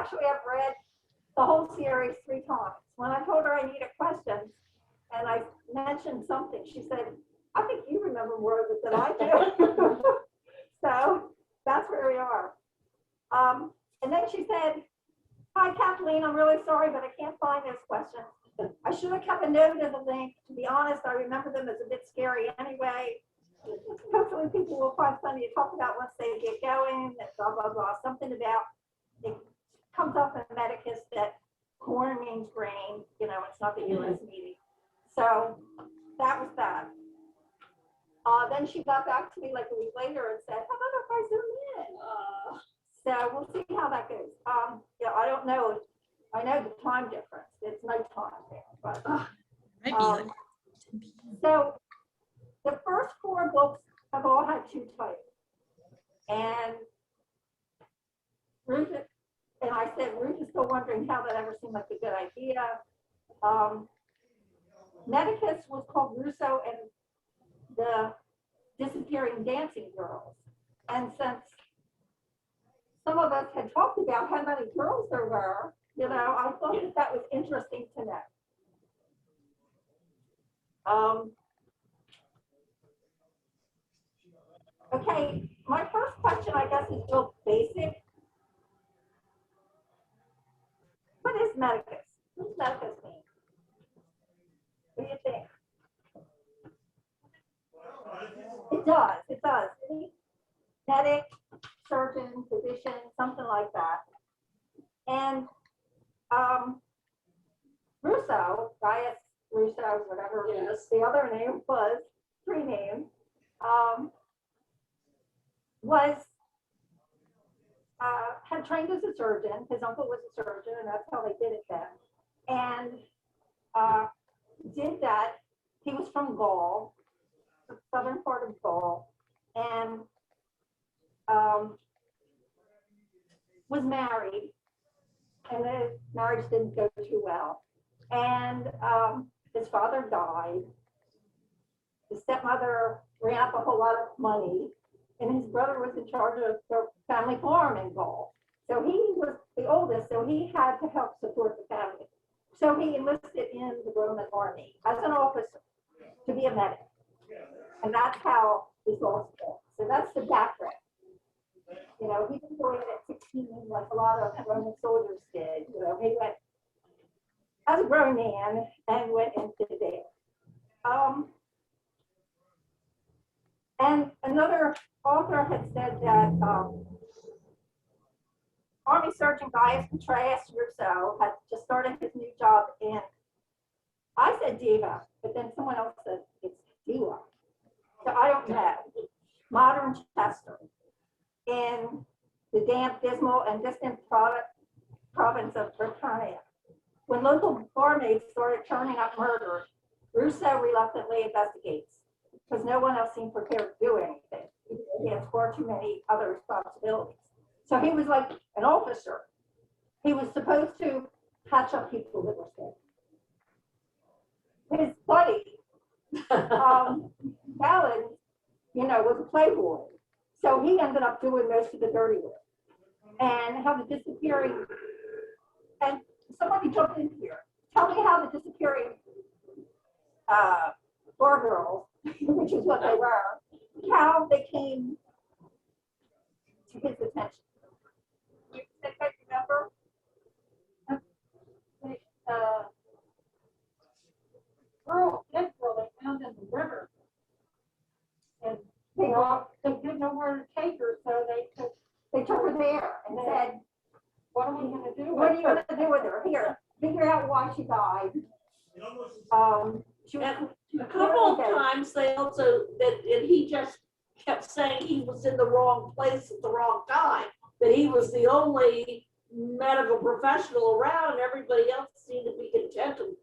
Actually, I've read the whole series 3 times. When I told her I needed questions and I mentioned something, she said, I think you remember more of it than I do. So that's where we are. And then she said, hi, Kathleen, I'm really sorry, but I can't find those questions. I should have kept a note of the link. To be honest, I remember them as a bit scary anyway. Hopefully people will find something to talk about once they get going, and blah, blah, blah. Something about, it comes up in Medicus that corn means grain, you know, it's not the U.S. meeting. So that was that. Then she got back to me like a week later and said, how about if I zoom in? So we'll see how that goes. Yeah, I don't know. I know the time difference. It's nighttime there, but so the first 4 books have all had 2 titles, and Ruth and I said Ruth is still wondering how that ever seemed like a good idea. Medicus was called Russo and the Disappearing Dancing Girls, and since some of us had talked about how many girls there were, you know, I thought that that was interesting to know. Okay, my first question, I guess, is real basic. What is Medicus? What does Medicus mean? What do you think? It does, it does. Medic, surgeon, physician, something like that. And Russo, Gaius Russo, whatever the other name was, 3 names, had trained as a surgeon. His uncle was a surgeon, and that's how they did it then. And did that. He was from Gaul, the southern part of Gaul, and was married, and the marriage didn't go too well. And his father died. His stepmother ran up a whole lot of money, and his brother was in charge of the family farm in Gaul. So he was the oldest, so he had to help support the family. So he enlisted in the Roman army as an officer to be a medic. And that's how this all started. So that's the background. You know, he didn't go in at 16 like a lot of Roman soldiers did. You know, he went as a grown man and went into there. And another author had said that Army Surgeon Gaius Petraeus Russo had just started his new job in, I said Diva, but then someone else said it's Diva. So I don't know. Modern Chester in the damp, dismal, and distant province of Britannia. When local barmaids started turning up murders, Russo reluctantly investigates because no one else seemed prepared to do anything. He has far too many other responsibilities. So he was like an officer. He was supposed to patch up people that were sick. His buddy, Alan, you know, was a playboy. So he ended up doing most of the dirty work. And how the disappearing, and somebody jumped in here. Tell me how the disappearing bar girls, which is what they were, how they came to his attention. You think I remember? Dead girl they found in the river. And they didn't know where to take her, so they took her there and said, what are we going to do? What are you going to do with her? Here, figure out why she died. She was a couple of times they also, and he just kept saying he was in the wrong place at the wrong time, that he was the only medical professional around, and everybody else seemed to be content to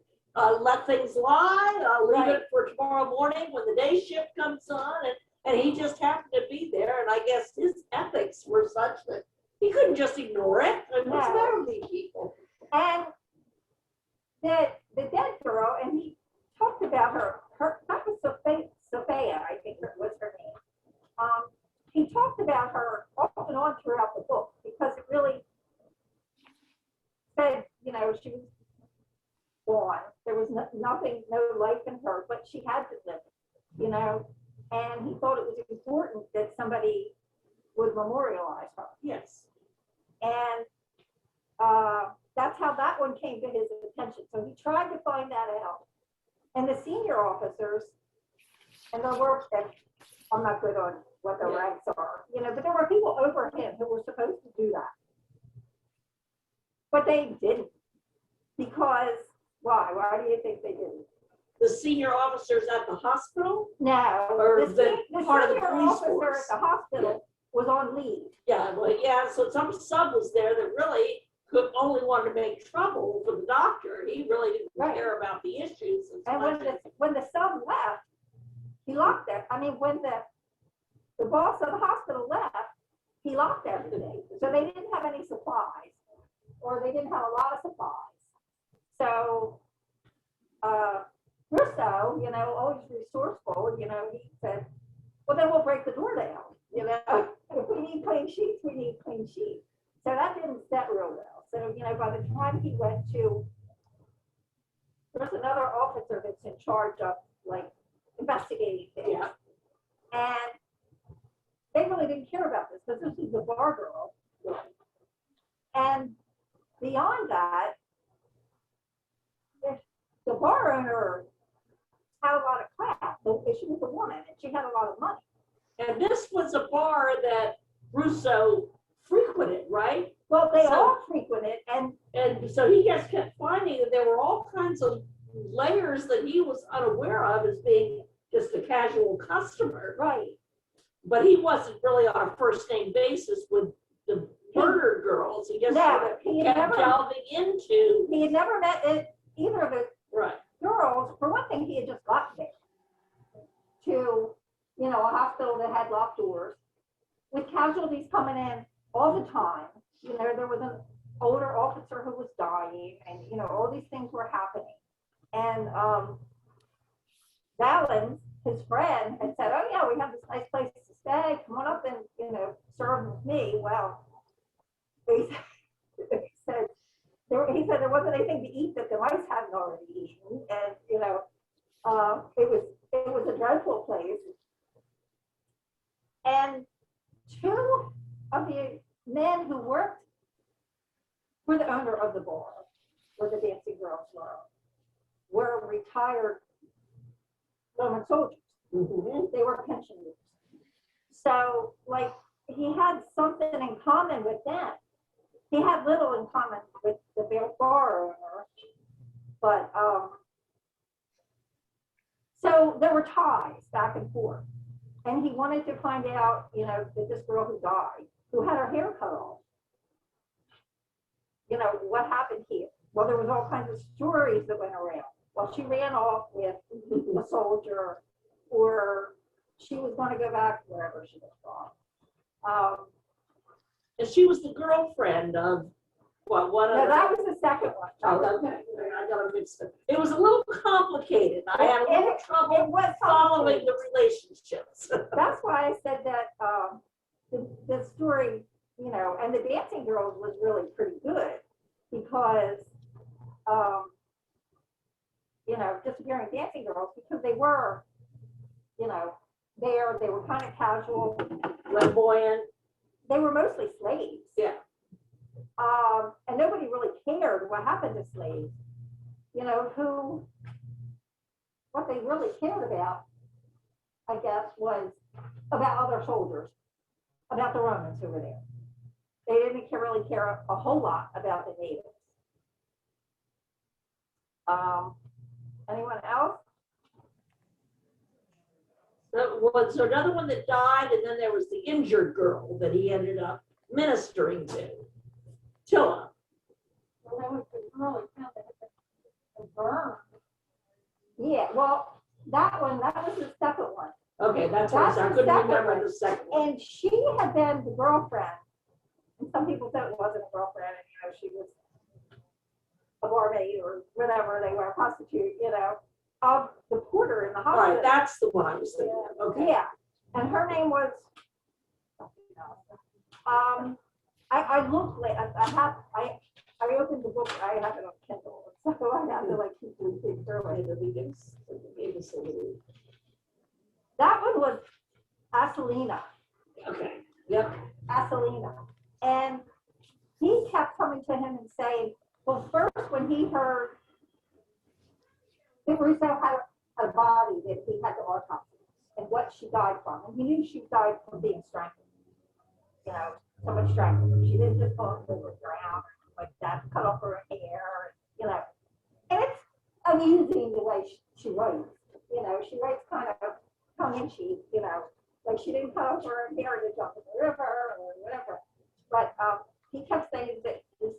let things lie, leave it for tomorrow morning when the day shift comes on, and he just happened to be there, and I guess his ethics were such that he couldn't just ignore it. And what's the matter with these people? And the dead girl, and he talked about her that was Sophia, I think was her name. He talked about her off and on throughout the book because it really said, you know, she was gone. There was nothing, no life in her, but she had to live, you know. And he thought it was important that somebody would memorialize her. Yes. And that's how that one came to his attention. So he tried to find that out. And the senior officers, and the work that I'm not good on what the ranks are, you know, but there were people over him who were supposed to do that. But they didn't. Because, why? Why do you think they didn't? The senior officers at the hospital? No, Or the part of the senior police officer force? at the hospital was on leave. Yeah, well, yeah, so some sub was there that really could only wanted to make trouble for the doctor. He really didn't Right. care about the issues. as And much as- when the sub left, he locked it. I mean, when the boss of the hospital left, he locked everything. So they didn't have any supplies, or they didn't have a lot of supplies. So Russo, you know, always resourceful, you know, he said, well, then we'll break the door down. You know, if we need clean sheets, we need clean sheets. So that didn't set real well. So, you know, by the time he went to, there's another officer that's in charge of like investigating things. Yeah. And they really didn't care about this because this is the bar girl. And beyond that, the bar owner had a lot of crap. She was a woman and she had a lot of money. And this was a bar that Russo frequented, right? Well, they So- all frequented, and And so he just kept finding that there were all kinds of layers that he was unaware of as being just a casual customer. right, But he wasn't really on a first name basis with the murder girls. He just sort no, of he had kept never, delving into, he had never met either of the right. girls. For one thing, he had just gotten there to, you know, a hospital that had locked doors with casualties coming in all the time. You know, there was an older officer who was dying, and you know, all these things were happening. And Valens, his friend, had said, "Oh yeah, we have this nice place to stay. Come on up and, you know, serve with me." Well, he said there wasn't anything to eat that the mice hadn't already eaten, and you know, it was a dreadful place. And two of the men who worked for the owner of the bar, where the dancing girls were retired Roman soldiers. Mhm. They were pensioners. So, like, he had something in common with them. He had little in common with the bar owner, but so there were ties back and forth. And he wanted to find out, you know, that this girl who died, who had her hair cut off, you know, what happened here? Well, there was all kinds of stories that went around. Well, she ran off with a soldier, or she was going to go back wherever she was from. And she was the girlfriend of, what, one of No, the. that was the second one. Oh, okay, I got to mix it. It was a little complicated. I had a little It trouble was following complicated. the relationships. That's why I said that the story, you know, and the dancing girls was really pretty good because, you know, disappearing dancing girls, because they were, you know, they were kind of casual. Flamboyant. They were mostly slaves. Yeah. And nobody really cared what happened to slaves. You know, what they really cared about, I guess, was about other soldiers, about the Romans who were there. They didn't really care a whole lot about the natives. Anyone else? Was there another one that died, and then there was the injured girl that he ended up ministering to? Tilla. Well, there was the girl who found the burn. Yeah, well, that was the second one. Okay, that's what I That's said. I the couldn't second remember one. the second one. And she had been the girlfriend, and some people said it wasn't a girlfriend, and you know, she was a barmaid or whatever they were, a prostitute, you know, of the porter in the All hospital. right, that's the one I was thinking of. Okay. Yeah, and her name was, I looked, I opened the book book, I have it on Kindle, so I have to like keep reading through it. Gave us a little. That one was Asalina. Okay, yep. Asalina. And he kept coming to him and saying, well, first when he heard that Russo had a body that he had to autopsy and what she died from, and he knew she died from being strangled. You know, so much strangling. She didn't just fall over the ground like that, cut off her hair, you know. And it's amusing the way she writes. You know, she writes kind of tongue in cheek, you know, like she didn't cut off her hair to jump in the river or whatever. But he kept saying that this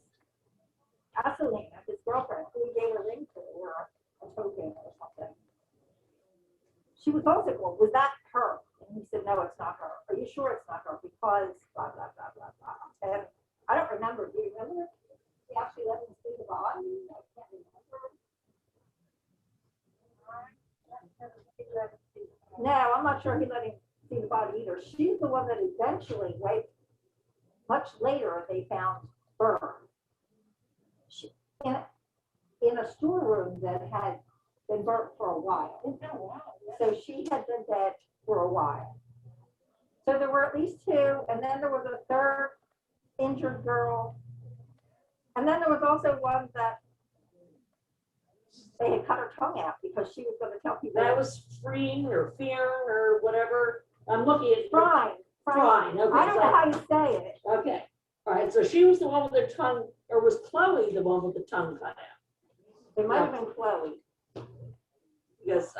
Asalina, his girlfriend, who he gave a ring to or a token or something, she was also, well, was that her? And he said, no, it's not her. Are you sure it's not her? Because blah, blah, blah, blah, blah. And I don't remember. Do you remember? He actually let him see the body? I can't remember. No, I'm not sure he let him see the body either. She's the one that eventually, much later, they found burned. In a storeroom that had been burnt for a while. So she had been dead for a while. So there were at least two, and then there was a third injured girl. And then there was also one that they had cut her tongue out because she was going to tell people. That was freeing or fearing or whatever. I'm looking at Frying. Okay, I don't know how you say it. Okay. All right. So she was the one with the tongue, or was Chloe the one with the tongue cut out? It might have been Chloe. Yes.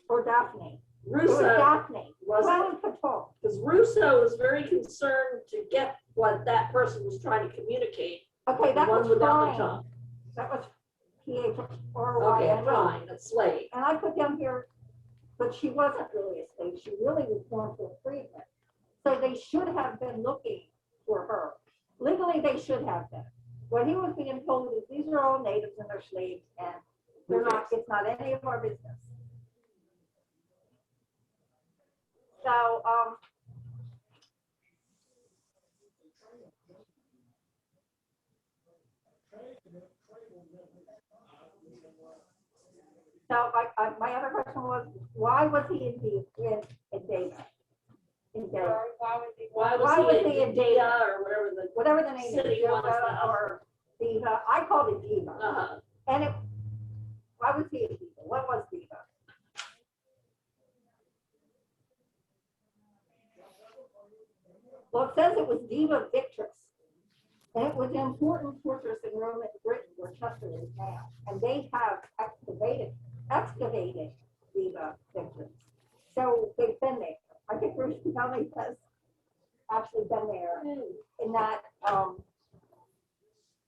Or Daphne. Russo. It was Daphne. Wasn't Chloe. because Russo was very concerned to get what that person was trying to communicate. Okay, that the one was without fine. the tongue. That was P-H-R-Y. Okay, fine. That's slave. And I put down here, but she wasn't really a slave. She really was born for freedmen. So they should have been looking for her. Legally, they should have been. What he was being told is these are all natives and they're slaves, and they're not. It's not any of our business. So, my other question was, why was he in David? Why was he in Dia or whatever the name city is, was Yoga that? or Diva? I called it Diva. Uh-huh. And why was he in Diva? What was Diva? Well, it says it was Diva Victrix. And it was an important fortress in Roman Britain where Chester is now. And they have excavated Diva Victrix. So they've been there. I think Bruce Downie has actually been there in that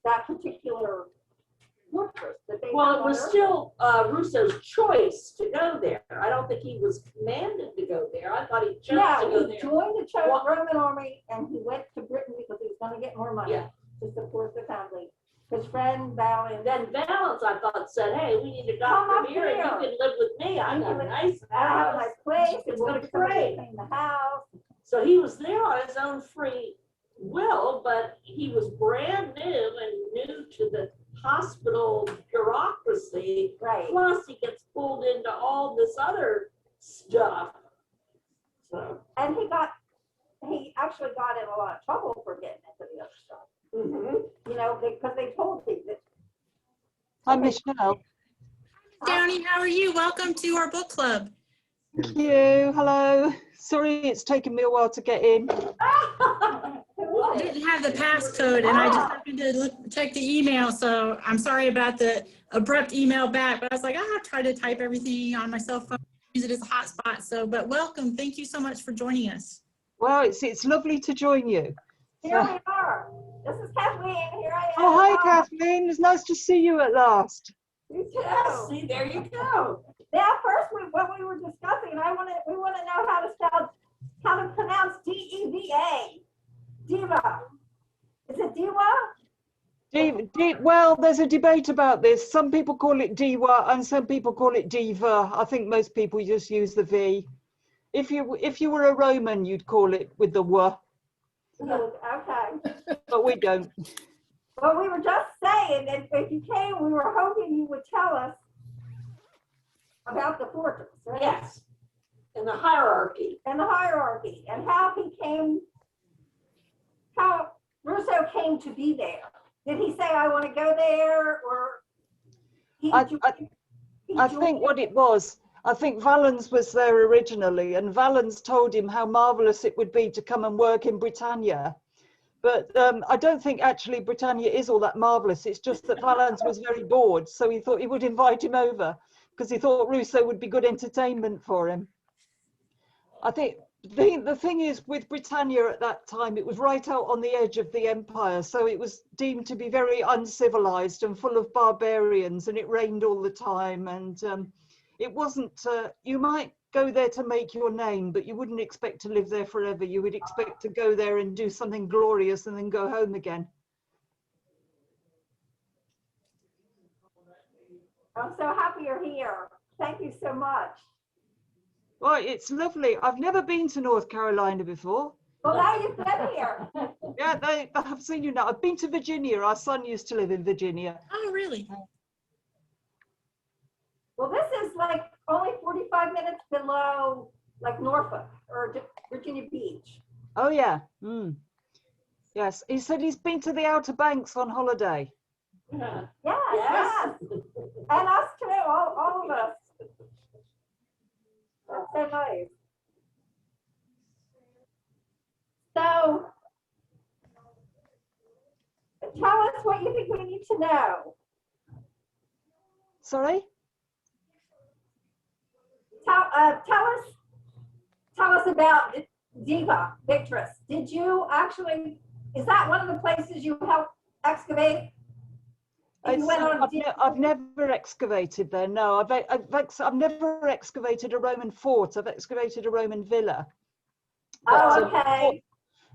that particular fortress that they. Well, it was still Russo's choice to go there. I don't think he was commanded to go there. I thought he chose to go he there. joined the Roman army and he went to Britain because he was going to get more money to support the family. His friend Valens. Then Valens, I thought, said, "Hey, we need a Come doctor up here, and you here. can live with me. I got a nice I have a house. nice place. It's We'll gonna get be somebody to great." clean the house. So he was there on his own free will, but he was brand new and new to the hospital bureaucracy. Right. Plus, he gets pulled into all this other stuff. So. And he actually got in a lot of trouble for getting into the other stuff. Mm-hmm. You know, because they told him that. Hi, Michelle. Downie, how are you? Welcome to our book club. Thank you. Hello. Sorry, it's taken me a while to get in. I didn't have the passcode and I just happened to check the email, so I'm sorry about the abrupt email back, but I was like, I'll try to type everything on my cell phone, use it as a hotspot. So, but welcome. Thank you so much for joining us. Well, it's lovely to join you. Here we are. This is Kathleen. Here I am. Oh, hi, Kathleen. It's nice to see you at last. You too. Yes, see, there you go. Now, first, what we were discussing, we want to know how to pronounce D-E-V-A. Diva. Is it Diva? Well, there's a debate about this. Some people call it Diva and some people call it Diva. I think most people just use the V. If you were a Roman, you'd call it with the W. Okay. But we don't. Well, we were just saying that if you came, we were hoping you would tell us about the fortress, right? Yes, and the hierarchy. And the hierarchy, and how he came, how Russo came to be there. Did he say, I want to go there, or? I think what it was, I think Valens was there originally, and Valens told him how marvelous it would be to come and work in Britannia. But I don't think actually Britannia is all that marvelous. It's just that Valens was very bored, so he thought he would invite him over because he thought Russo would be good entertainment for him. I think the thing is with Britannia at that time, it was right out on the edge of the empire, so it was deemed to be very uncivilized and full of barbarians, and it rained all the time, and it wasn't, you might go there to make your name, but you wouldn't expect to live there forever. You would expect to go there and do something glorious and then go home again. I'm so happy you're here. Thank you so much. Well, it's lovely. I've never been to North Carolina before. Well, now you've been here. Yeah, I've seen you now. I've been to Virginia. Our son used to live in Virginia. Oh, really? Well, this is like only 45 minutes below like Norfolk or Virginia Beach. Oh, yeah. Mm. Yes, he said he's been to the Outer Banks on holiday. Yes, Yes. yes. And us too, all of us. That's so nice. So, tell us what you think we need to know. Sorry? Tell us about Diva, Victress. Did you actually, is that one of the places you helped excavate? And you went on I've never excavated there. No, I've never excavated a Roman fort. I've excavated a Roman villa. Oh, But, okay.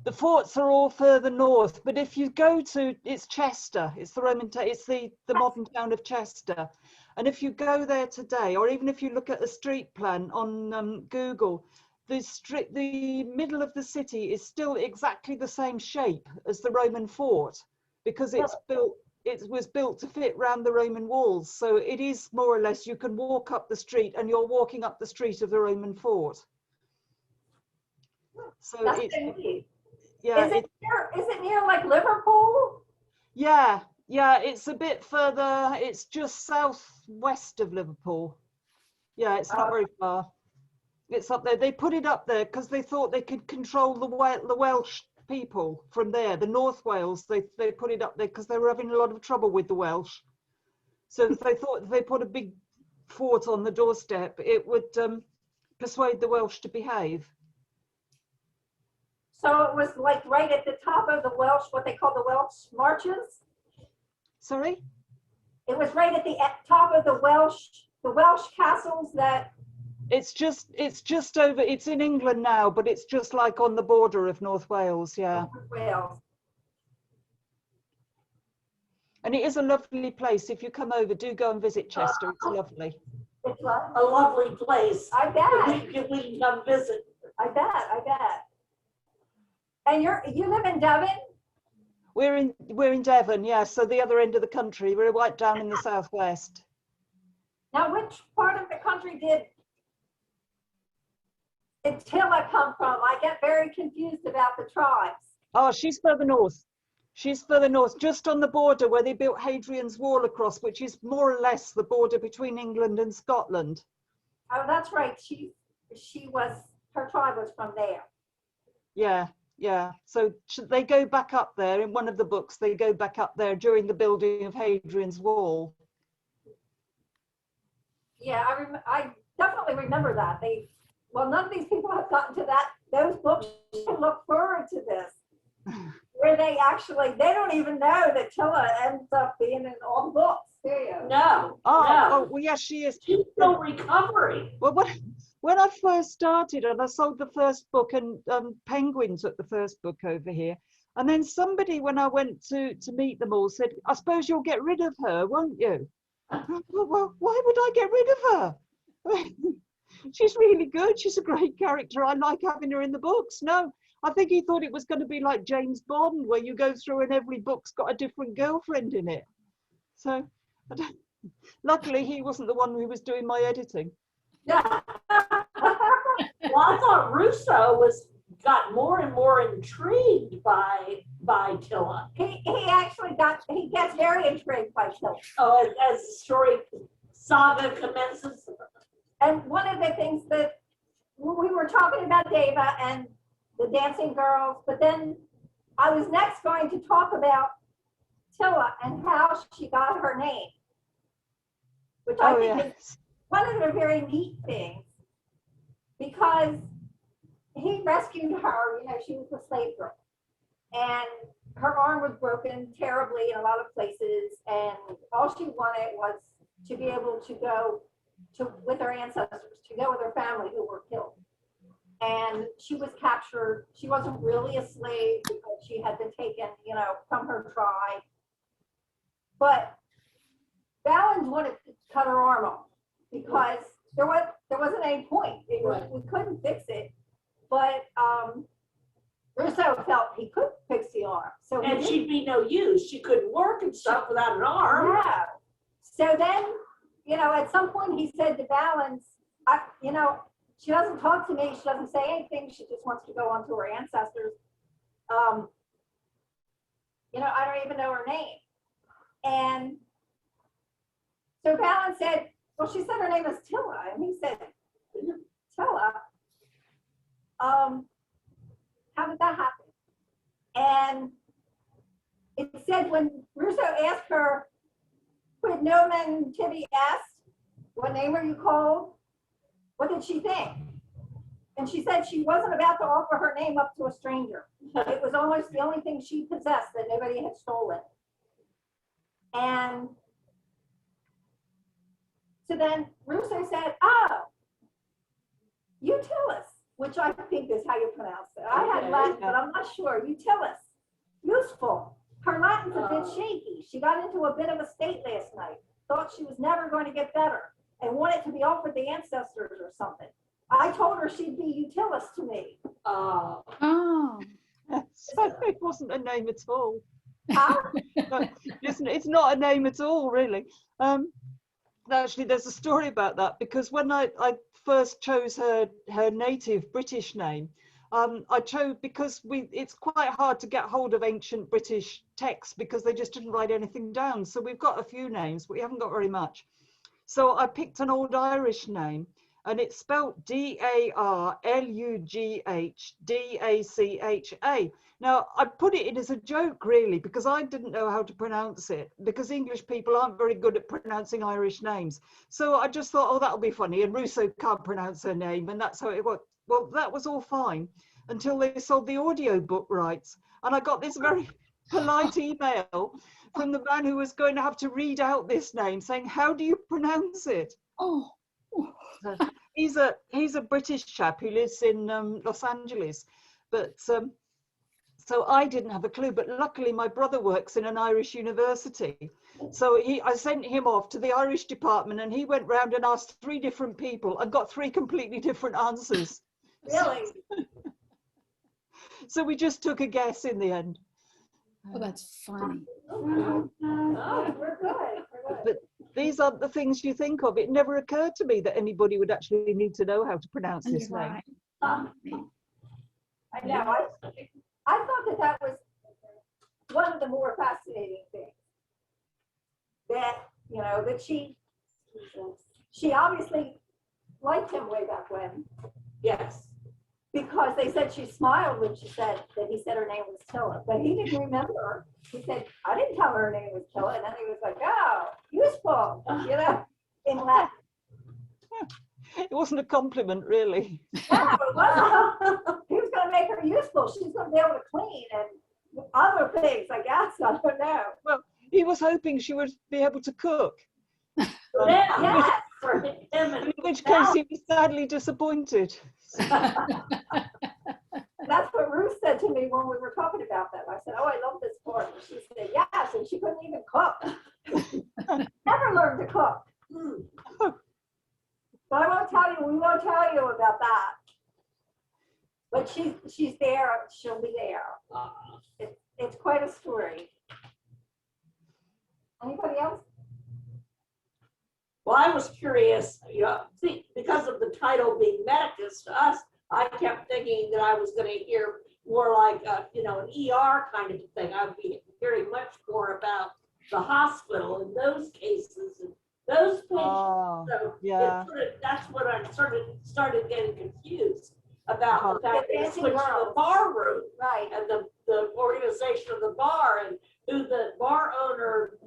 the forts are all further north. But if you go to, it's Chester. It's the Roman. It's the modern town of Chester. And if you go there today, or even if you look at a street plan on Google, the middle of the city is still exactly the same shape as the Roman fort, because it's built. It was built to fit round the Roman walls. So it is more or less, you can walk up the street and you're walking up the street of the Roman fort. So That's it's, so neat. yeah. Is it near like Liverpool? Yeah, it's a bit further. It's just southwest of Liverpool. Yeah, it's not very far. It's up there. They put it up there because they thought they could control the Welsh people from there, the North Wales. They put it up there because they were having a lot of trouble with the Welsh. So they thought if they put a big fort on the doorstep, it would persuade the Welsh to behave. So it was like right at the top of the Welsh, what they call the Welsh marches. Sorry? It was right at the top of the Welsh castles that. It's just over, it's in England now, but it's just like on the border of North Wales, yeah. Wales. And it is a lovely place. If you come over, do go and visit Chester. It's lovely. It's what? A lovely place. I bet. We can come visit. I bet. And you live in Devon? We're in Devon, yeah. So the other end of the country. We're right down in the southwest. Now, which part of the country did Attila come from? I get very confused about the tribes. Oh, she's further north. She's further north, just on the border where they built Hadrian's Wall across, which is more or less the border between England and Scotland. Oh, that's right. Her tribe was from there. Yeah. So they go back up there in one of the books. They go back up there during the building of Hadrian's Wall. Yeah, I definitely remember that. None of these people have gotten to those books to look forward to this. Where they don't even know that Tilla ends up being in all the books, do you? No. Oh, well, yes, she is. She's still recovering. Well, when I first started and I sold the first book, and Penguin took the first book over here, and then somebody, when I went to meet them all, said, I suppose you'll get rid of her, won't you? Well, why would I get rid of her? She's really good. She's a great character. I like having her in the books. No, I think he thought it was going to be like James Bond, where you go through and every book's got a different girlfriend in it. So luckily he wasn't the one who was doing my editing. Yeah. Well, I thought Russo got more and more intrigued by Tilla. He gets very intrigued by Tilla. Oh, as the story saga commences. And one of the things that we were talking about Deva and the dancing girls, but then I was next going to talk about Tilla and how she got her name, which I think is one of the very neat things, because he rescued her. You know, she was a slave girl, and her arm was broken terribly in a lot of places, and all she wanted was to be able to go with her ancestors, to go with her family who were killed. And she was captured. She wasn't really a slave because she had been taken, you know, from her tribe. But Valens wanted to cut her arm off because there wasn't any point. We couldn't fix it. But Russo felt he could fix the arm. So and she'd be no use. She couldn't work and stuff without an arm. Yeah. So then, you know, at some point he said to Valens, you know, she doesn't talk to me. She doesn't say anything. She just wants to go on to her ancestors. You know, I don't even know her name. And so Valens said, well, she said her name is Tilla. And he said, Tilla? How did that happen? And it said when Russo asked her, quid nomen tibi est, what name are you called? What did she think? And she said she wasn't about to offer her name up to a stranger. It was almost the only thing she possessed that nobody had stolen. And so then Russo said, oh, Utilis, which I think is how you pronounce it. I had Latin, but I'm not sure. Utilis, useful. Her Latin's a bit shaky. She got into a bit of a state last night, thought she was never going to get better, and wanted to be offered the ancestors or something. I told her she'd be Utilis to me. So it wasn't a name at all. It's not a name at all, really. Actually, there's a story about that, because when I first chose her native British name, I chose because it's quite hard to get hold of ancient British texts because they just didn't write anything down. So we've got a few names, but we haven't got very much. So I picked an old Irish name, and it's spelled Darlughdaccha. Now, I put it in as a joke, really, because I didn't know how to pronounce it, because English people aren't very good at pronouncing Irish names. So I just thought, oh, that'll be funny, and Russo can't pronounce her name, and that's how it worked. Well, that was all fine until they sold the audiobook rights. And I got this very polite email from the man who was going to have to read out this name saying, how do you pronounce it? Oh. He's a British chap who lives in Los Angeles, but so I didn't have a clue. But luckily, my brother works in an Irish university, so I sent him off to the Irish department, and he went round and asked 3 different people and got 3 completely different answers. Really? So we just took a guess in the end. Oh, that's funny. We're good. We're good. But these aren't the things you think of. It never occurred to me that anybody would actually need to know how to pronounce this name. Right. I know. I thought that was one of the more fascinating things. That, you know, that she obviously liked him way back when. Yes. Because they said she smiled when she said that he said her name was Tilla, but he didn't remember. He said, I didn't tell her name was Tilla. And then he was like, oh, useful, you know, in Latin. It wasn't a compliment, really. Yeah, it wasn't. He was going to make her useful. She's going to be able to clean and other things, I guess. I don't know. Well, he was hoping she would be able to cook. Yeah. For him, In which case he was sadly disappointed. That's what Ruth said to me when we were talking about that. I said, oh, I love this part. And she said, yes, and she couldn't even cook. Never learned to cook. But I won't tell you, we won't tell you about that. But she's there, she'll be there. It's quite a story. Anybody else? Well, I was curious, see, because of the title being Medicus to us, I kept thinking that I was going to hear more like, an ER kind of thing. I would be hearing much more about the hospital in those cases and those patients. Oh, So yeah. that's what I started getting confused about, the fact that it switched to the bar room. Right. And the organization of the bar and who the bar owner,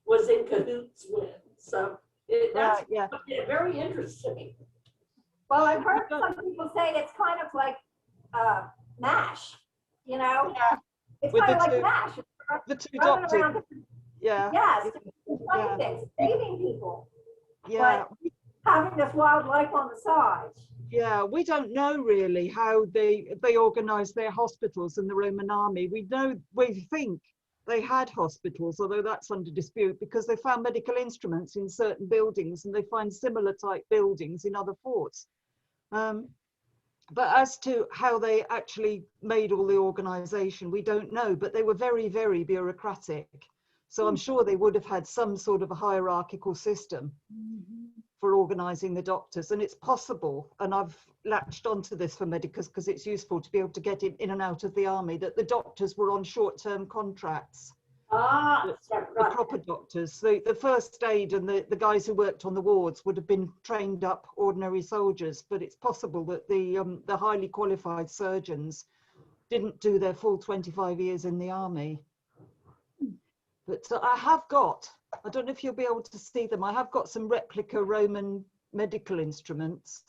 was in cahoots with. So that's Right, yeah. very interesting. Well, I've heard some people say it's kind of like MASH, Yeah. It's With kind of the like two- MASH. The two Running doctors. around, Yeah. yes, Yeah. funny things, saving people, Yeah. having this wildlife on the side. Yeah, we don't know really how they organized their hospitals in the Roman army. We think they had hospitals, although that's under dispute because they found medical instruments in certain buildings and they find similar type buildings in other forts. But as to how they actually made all the organization, we don't know, but they were very, very bureaucratic. So I'm sure they would have had some sort of a hierarchical system for organizing the doctors. And it's possible, and I've latched onto this for Medicus because it's useful to be able to get in and out of the army, that the doctors were on short-term contracts. The proper doctors, the first aid and the guys who worked on the wards would have been trained up ordinary soldiers, but it's possible that the highly qualified surgeons didn't do their full 25 years in the army. But I don't know if you'll be able to see them, I have got some replica Roman medical instruments,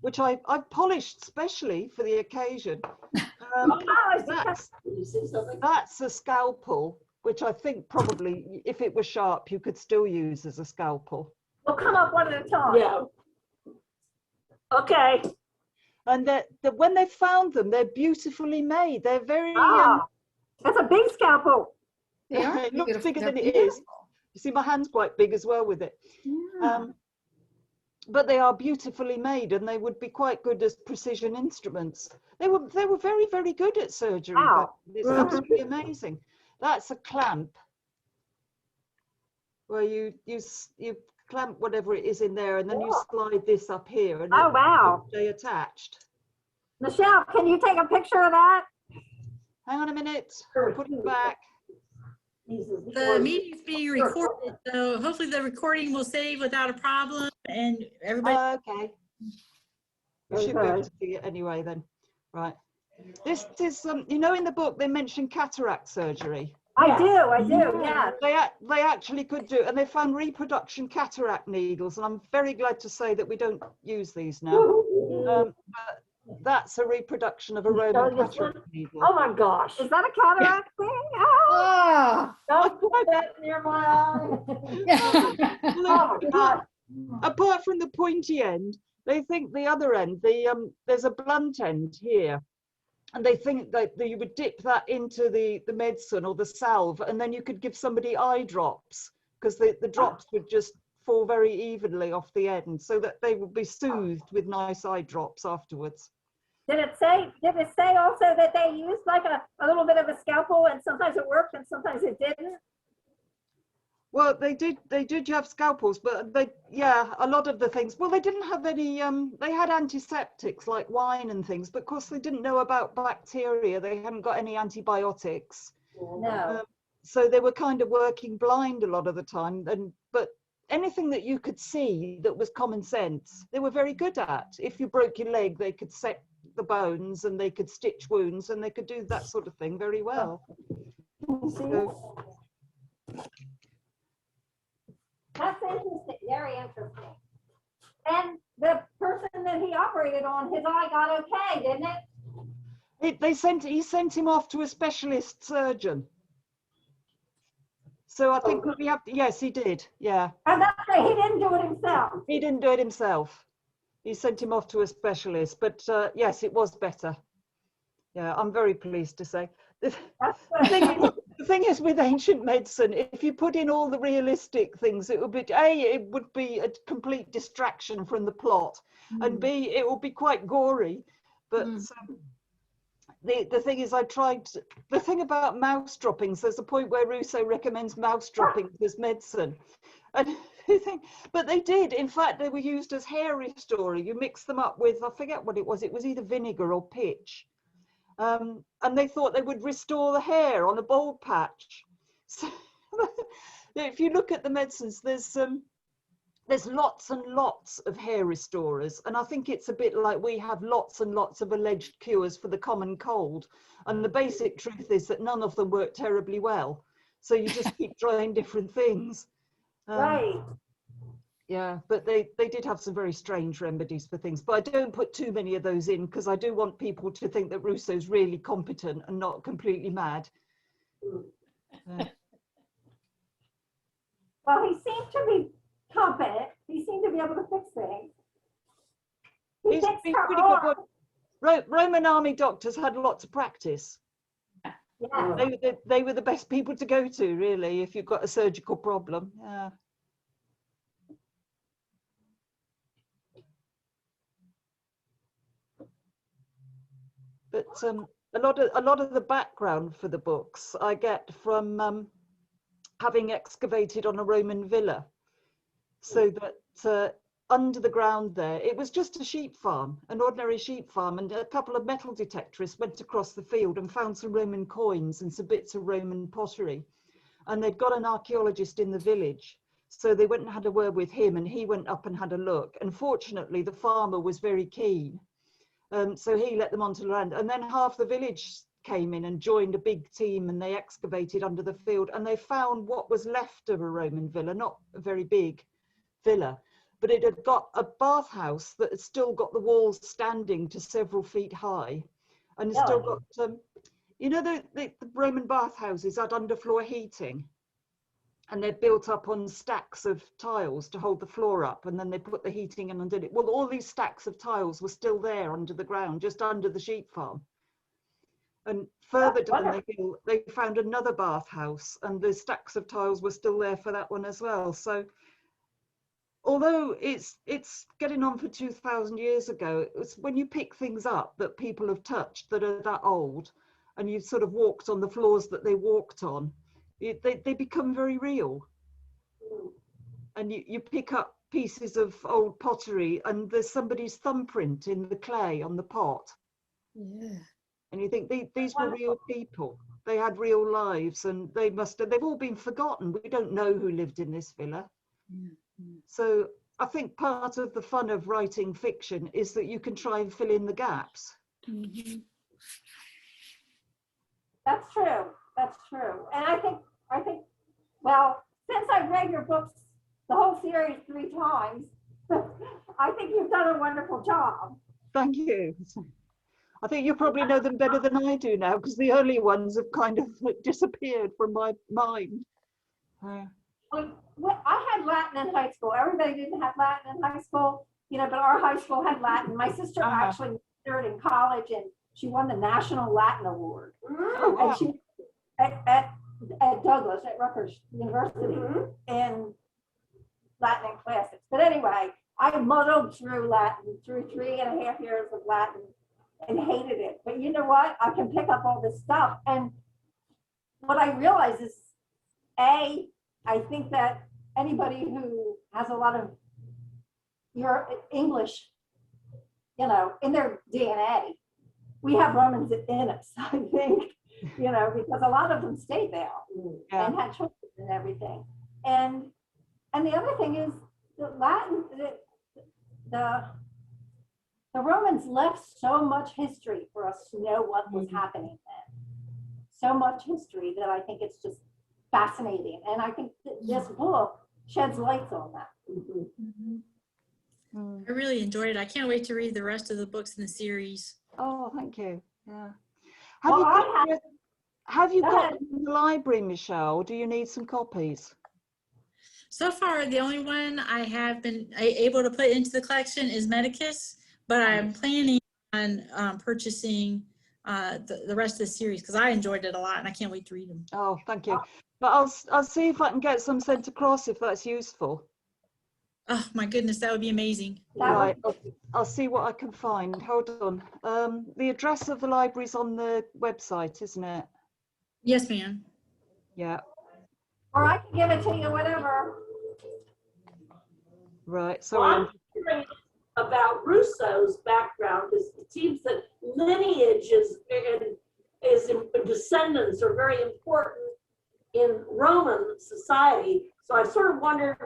which I've polished specially for the occasion. That's a scalpel, which I think probably, if it was sharp, you could still use as a scalpel. We'll come up one at a time. Yeah. Okay. And when they found them, they're beautifully made. They're very, That's a big scalpel. They are it looks beautiful. bigger They're than it is. beautiful. You see, my hand's quite big as well with it. Yeah. But they are beautifully made and they would be quite good as precision instruments. They were very, very good at surgery. Wow. It's absolutely amazing. That's a clamp where you clamp whatever it is in there and then you slide this up here and Oh, wow. they attached. Michelle, can you take a picture of that? Hang on a minute, I'll put it back. The meeting's being recorded, so hopefully the recording will save without a problem and everybody. Okay. You should be able to see it anyway then. Right. This is, in the book they mention cataract surgery. I do, yeah. They actually could do, and they found reproduction cataract needles, and I'm very glad to say that we don't use these now. But that's a reproduction of a Roman cataract needle. Oh my gosh. Is that a cataract thing? Oh, Don't put that near my eye. Apart from the pointy end, they think the other end, there's a blunt end here. And they think that you would dip that into the medicine or the salve, and then you could give somebody eye drops, because the drops would just fall very evenly off the end, so that they would be soothed with nice eye drops afterwards. Did it say also that they used like a little bit of a scalpel and sometimes it worked and sometimes it didn't? Well, they did have scalpels, but a lot of the things, well, they didn't have any, they had antiseptics like wine and things, but of course they didn't know about bacteria. They hadn't got any antibiotics. No. So they were kind of working blind a lot of the time. But anything that you could see that was common sense, they were very good at. If you broke your leg, they could set the bones and they could stitch wounds and they could do that sort of thing very well. So, That's interesting, very interesting. And the person that he operated on, his eye got okay, didn't it? he sent him off to a specialist surgeon. So I think we have to, yes, he did, yeah. And that's right, he didn't do it himself. He didn't do it himself. He sent him off to a specialist, but yes, it was better. Yeah, I'm very pleased to say. The thing is with ancient medicine, if you put in all the realistic things, it would be a complete distraction from the plot, and B, it will be quite gory. But the thing is, the thing about mouse droppings, there's a point where Rousseau recommends mouse droppings as medicine. And you think, but they did. In fact, they were used as hair restorer. You mix them up with, I forget what it was. It was either vinegar or pitch. And they thought they would restore the hair on a bald patch. So if you look at the medicines, there's lots and lots of hair restorers. And I think it's a bit like we have lots and lots of alleged cures for the common cold. And the basic truth is that none of them work terribly well. So you just keep trying different things. Right. Yeah, but they did have some very strange remedies for things. But I don't put too many of those in because I do want people to think that Rousseau's really competent and not completely mad. Well, he seemed to be competent. He seemed to be able to fix things. He He's fixed been her pretty arm. good. Roman army doctors had lots of practice. Yeah. They were the best people to go to, really, if you've got a surgical problem. Yeah. But a lot of the background for the books I get from having excavated on a Roman villa, so that under the ground there, it was just a sheep farm, an ordinary sheep farm, and a couple of metal detectorists went across the field and found some Roman coins and some bits of Roman pottery. And they'd got an archaeologist in the village. So they went and had a word with him, and he went up and had a look. And fortunately, the farmer was very keen. So he let them onto land. And then half the village came in and joined a big team, and they excavated under the field. And they found what was left of a Roman villa, not a very big villa, but it had got a bathhouse that had still got the walls standing to several feet high. And it's still got, you know, the Roman bathhouses had underfloor heating, and they're built up on stacks of tiles to hold the floor up, and then they put the heating in under it. Well, all these stacks of tiles were still there under the ground, just under the sheep farm. And further down the hill, they found another bathhouse, and the stacks of tiles were still there for that one as well. So although it's getting on for 2,000 years ago, it's when you pick things up that people have touched that are that old, and you've sort of walked on the floors that they walked on, they become very real. And you pick up pieces of old pottery, and there's somebody's thumbprint in the clay on the pot. Yeah. And you think these were real people. They had real lives, and they've all been forgotten. We don't know who lived in this villa. So I think part of the fun of writing fiction is that you can try and fill in the gaps. That's true. That's true. And I think, well, since I've read your books, the whole series 3 times, I think you've done a wonderful job. Thank you. I think you probably know them better than I do now, because the early ones have kind of disappeared from my mind. I had Latin in high school. Everybody didn't have Latin in high school, you know, but our high school had Latin. My sister actually majored in college, and she won the National Latin Award. Oh, wow. And she at Douglas, at Rutgers University, in Latin and classics. But anyway, I muddled through Latin, through 3.5 years of Latin, and hated it. But you know what? I can pick up all this stuff. And what I realize is, I think that anybody who has a lot of your English, you know, in their DNA, we have Romans in us, I think, you know, because a lot of them stayed there and had children and everything. And the other thing is the Latin, the Romans left so much history for us to know what was happening then. So much history that I think it's just fascinating. And I think this book sheds lights on that. I really enjoyed it. I can't wait to read the rest of the books in the series. Oh, thank you. Yeah. Go Have you got ahead. them in the library, Michelle? Do you need some copies? So far, the only one I have been able to put into the collection is Medicus, but I'm planning on purchasing the rest of the series because I enjoyed it a lot and I can't wait to read them. Oh, thank you. But I'll see if I can get some sent across if that's useful. Oh my goodness, that would be amazing. Right, I'll see what I can find. Hold on. The address of the library's on the website, isn't it? Yes, ma'am. Yeah. Or I can give it to you, whatever. Right. Well, Sorry. I'm curious about Rousseau's background, because it seems that lineage is descendants are very important in Roman society. So I sort of wondered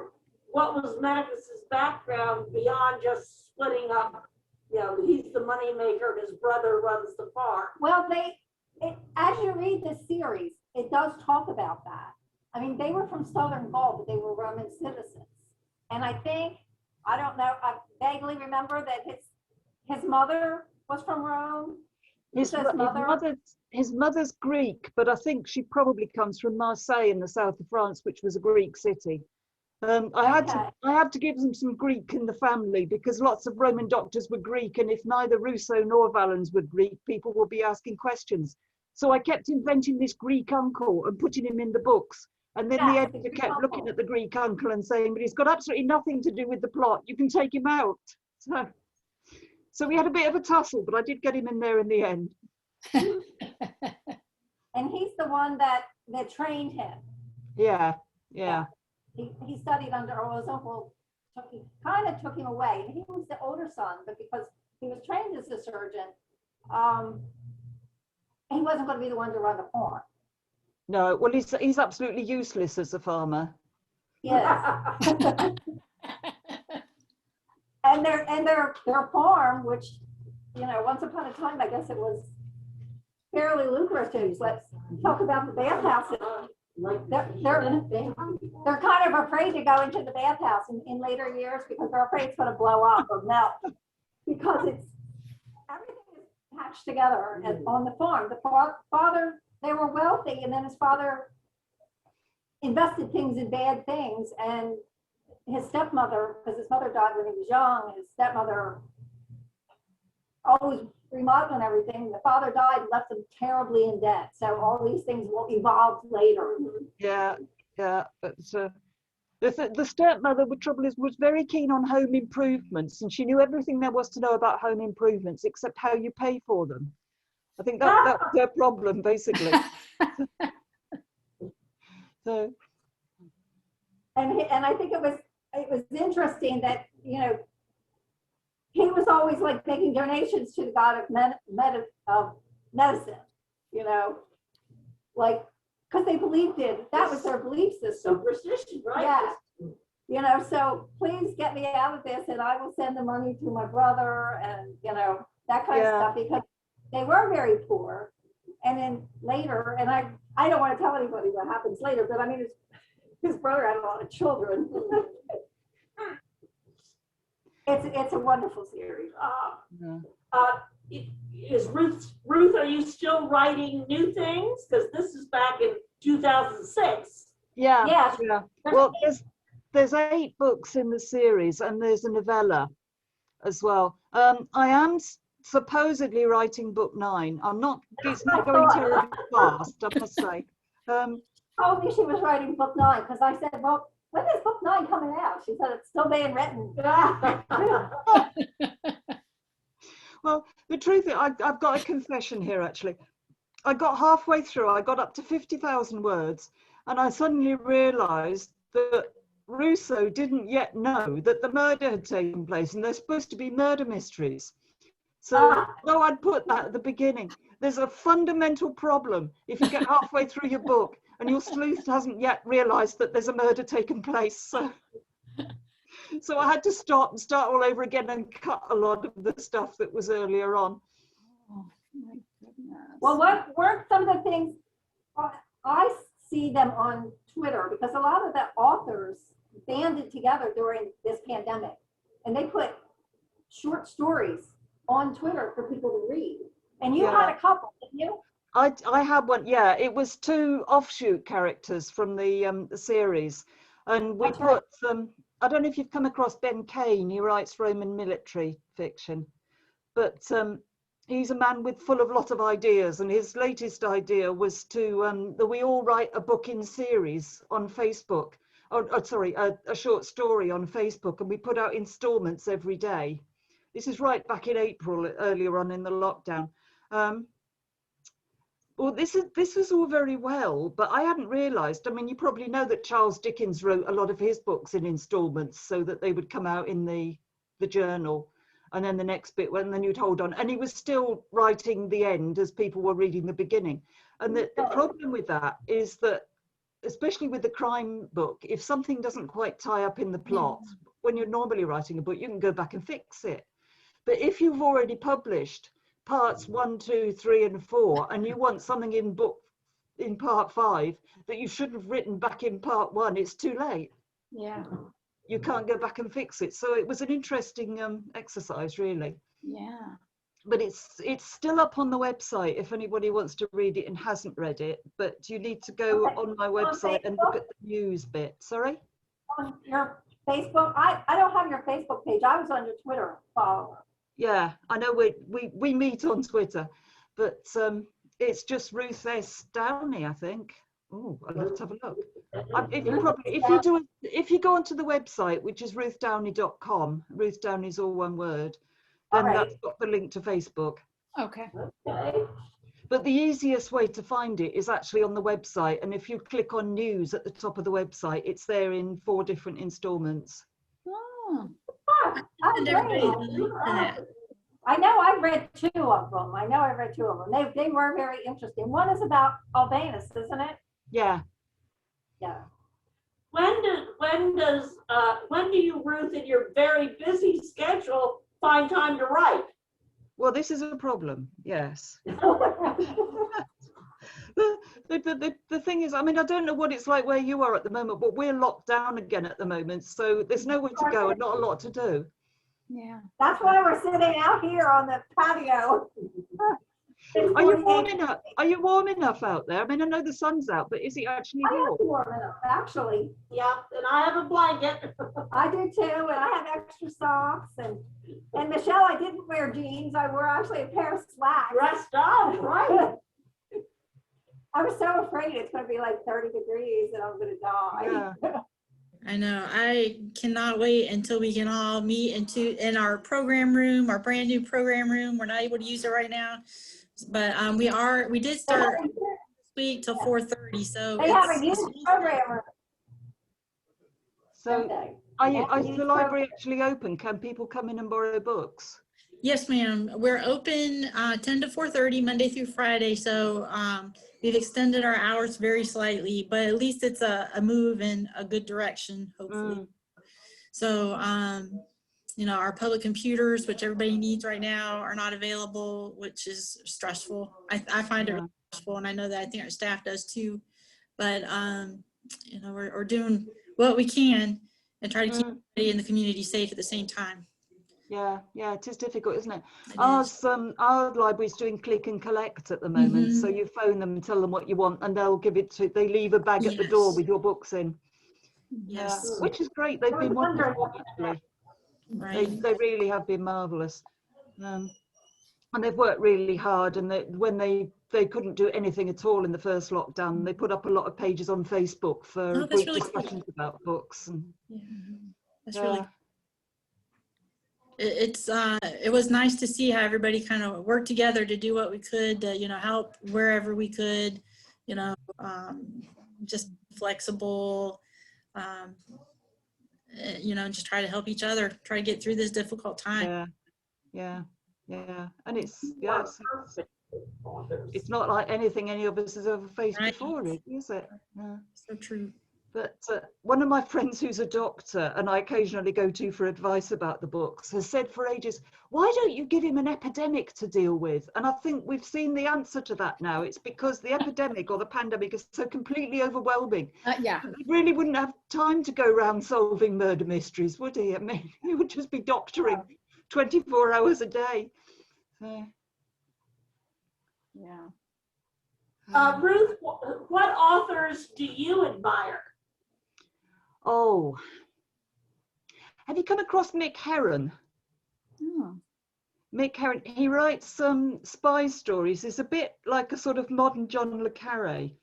what was Medicus's background beyond just splitting up. You know, he's the money maker, his brother runs the farm. Well, as you read this series, it does talk about that. I mean, they were from Southern Gaul, but they were Roman citizens. And I think, I don't know, I vaguely remember that his mother was from Rome. His mother's Greek, but I think she probably comes from Marseille in the south of France, which was a Greek city. I had to give them some Greek in the family because lots of Roman doctors were Greek, and if neither Rousseau nor Valens were Greek, people would be asking questions. So I kept inventing this Greek uncle and putting him in the books. And then the editor kept looking at the Greek uncle and saying, but he's got absolutely nothing to do with the plot. You can take him out. So we had a bit of a tussle, but I did get him in there in the end. And he's the one that trained him. Yeah. He studied under, or his uncle kind of took him away. And he was the older son, but because he was trained as a surgeon, he wasn't going to be the one to run the farm. No, well, he's absolutely useless as a farmer. Yes. and their farm, which, you know, once upon a time, I guess it was fairly lucrative. Let's talk about the bathhouse. They're kind of afraid to go into the bathhouse in later years because they're afraid it's going to blow up or melt, because everything is patched together on the farm. The father, they were wealthy, and then his father invested things in bad things, and his stepmother, because his mother died when he was young, his stepmother always remodeling everything. The father died and left them terribly in debt. So all these things will evolve later. Yeah. But the stepmother, the trouble is, was very keen on home improvements, and she knew everything there was to know about home improvements except how you pay for them. I think that was their problem, basically. So. And I think it was interesting that, you know, he was always like making donations to the god of medicine, you know, like, because they believed that was their belief system. Superstition, right? Yeah. You know, so please get me out of this, and I will send the money to my brother, and, you know, that kind of stuff, because they were very poor. And then later, and I don't want to tell anybody what happens later, but I mean, his brother had a lot of children. It's a wonderful series. Is Ruth, are you still writing new things? Because this is back in 2006. Yeah. Well, there's 8 books in the series, and there's a novella as well. I am supposedly writing book 9. It's not going terribly fast, I must say. Told me she was writing book 9, because I said, well, when is book 9 coming out? She said it's still being written. Well, the truth is, I've got a confession here, actually. I got halfway through, I got up to 50,000 words, and I suddenly realized that Rousseau didn't yet know that the murder had taken place, and they're supposed to be murder mysteries. So, though I'd put that at the beginning, there's a fundamental problem if you get halfway through your book and your sleuth hasn't yet realized that there's a murder taken place. So I had to stop and start all over again and cut a lot of the stuff that was earlier on. Oh, my goodness. Well, what were some of the things I see them on Twitter, because a lot of the authors banded together during this pandemic, and they put short stories on Twitter for people to read. And you had a couple, didn't you? I had one, yeah. It was 2 offshoot characters from the series. And we put some, I don't know if you've come across Ben Kane, he writes Roman military fiction. But he's a man full of a lot of ideas, and his latest idea was to, that we all write a book in series on Facebook. A short story on Facebook, and we put out installments every day. This is right back in April, earlier on in the lockdown. Well, this was all very well, but I hadn't realised. I mean, you probably know that Charles Dickens wrote a lot of his books in instalments so that they would come out in the journal, and then the next bit, and then you'd hold on. And he was still writing the end as people were reading the beginning. And the problem with that is that, especially with the crime book, if something doesn't quite tie up in the plot, when you're normally writing a book, you can go back and fix it. But if you've already published parts 1, 2, 3, and 4, and you want something in part 5 that you should have written back in part 1, it's too late. Yeah. You can't go back and fix it. So it was an interesting exercise, really. Yeah. But it's still up on the website if anybody wants to read it and hasn't read it. But you need to go on my website and look at the news bit. Sorry? On your Facebook, I don't have your Facebook page. I was on your Twitter follower. Yeah, I know we meet on Twitter, but it's just Ruth S. Downie, I think. Oh, I'll have to have a look. If you go onto the website, which is ruthdowney.com, Ruth Downey's all one word, then that's got the link to Facebook. Okay. Okay. But the easiest way to find it is actually on the website, and if you click on news at the top of the website, it's there in 4 different installments. Oh. Oh, Everybody great. to link to that. I know I've read 2 of them. They were very interesting. One is about Albinus, isn't it? Yeah. Yeah. When do you, Ruth, in your very busy schedule, find time to write? Well, this is a problem. Yes. The thing is, I mean, I don't know what it's like where you are at the moment, but we're locked down again at the moment, so there's nowhere to go and not a lot to do. Yeah. That's why we're sitting out here on the patio. Are you warm enough? Are you warm enough out there? I mean, I know the sun's out, but is it actually I am warm? warm enough, actually. Yeah, and I have a blanket. I do too, and I have extra socks. And Michelle, I didn't wear jeans. I wore actually a pair of slacks. Dressed up, right? I was so afraid it's going to be like 30 degrees and I'm going to die. Yeah. I know. I cannot wait until we can all meet in our program room, our brand new program room. We're not able to use it right now, but we did start this week till 4:30. So They have a youth program. So Okay. is the library actually open? Can people come in and borrow books? Yes, ma'am. We're open 10 to 4:30 Monday through Friday. So we've extended our hours very slightly, but at least it's a move in a good direction, hopefully. So, our public computers, which everybody needs right now, are not available, which is stressful. I find it really stressful, and I know that I think our staff does too. But, we're doing what we can and try to keep everybody in the community safe at the same time. Yeah, it is difficult, isn't it? It is. Our library's doing click and collect at the moment. So you phone them and tell them what you want, and they'll they leave a bag at the door with your books in. Yes. Yeah, which is great. They've been wonderful, actually. Right. They really have been marvelous. And they've worked really hard, and when they couldn't do anything at all in the first lockdown, they put up a lot of pages on Facebook for group really discussions about books. And, Yeah. That's really it was nice to see how everybody kind of worked together to do what we could to, help wherever we could, just flexible, just try to help each other, try to get through this difficult time. Yeah. And it's not like anything any of us has ever faced before, is it? Yeah. So true. But one of my friends who's a doctor, and I occasionally go to for advice about the books, has said for ages, why don't you give him an epidemic to deal with? And I think we've seen the answer to that now. It's because the epidemic or the pandemic is so completely overwhelming. Yeah. He really wouldn't have time to go around solving murder mysteries, would he? I mean, he would just be doctoring 24 hours a day. Yeah. Ruth, what authors do you admire? Oh, have you come across Mick Herron? Oh. Mick Herron, he writes some spy stories. It's a bit like a sort of modern John le Carré.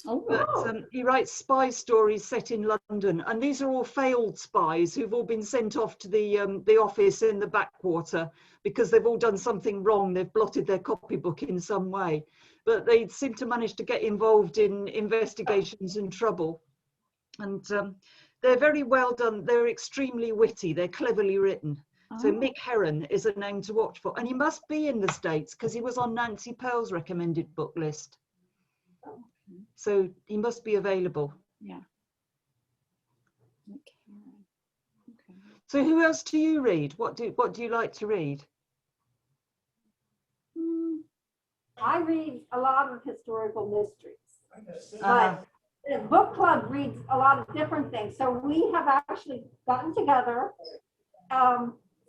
Oh. But he writes spy stories set in London, and these are all failed spies who've all been sent off to the office in the backwater because they've all done something wrong. They've blotted their copybook in some way. but they seem to manage to get involved in investigations and trouble. And they're very well done. They're extremely witty. They're cleverly written. So Oh, Mick Herron is a name to watch for. And he must be in the States because he was on Nancy Pearl's recommended book list. So he must be available. yeah. Okay. So who else do you read? What do you like to read? I read a lot of historical mysteries, Uh, but the book club reads a lot of different things. So we have actually gotten together,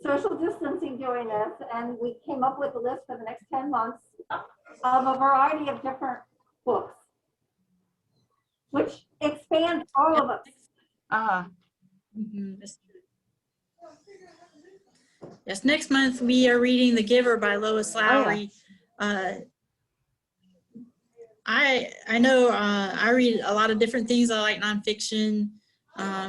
social distancing doing this, and we came up with a list for the next 10 months of a variety of different books, which expand all of us. Mhm, that's true. Yes, next month we are reading The Giver by Lois Lowry. I know I read a lot of different things. I like nonfiction.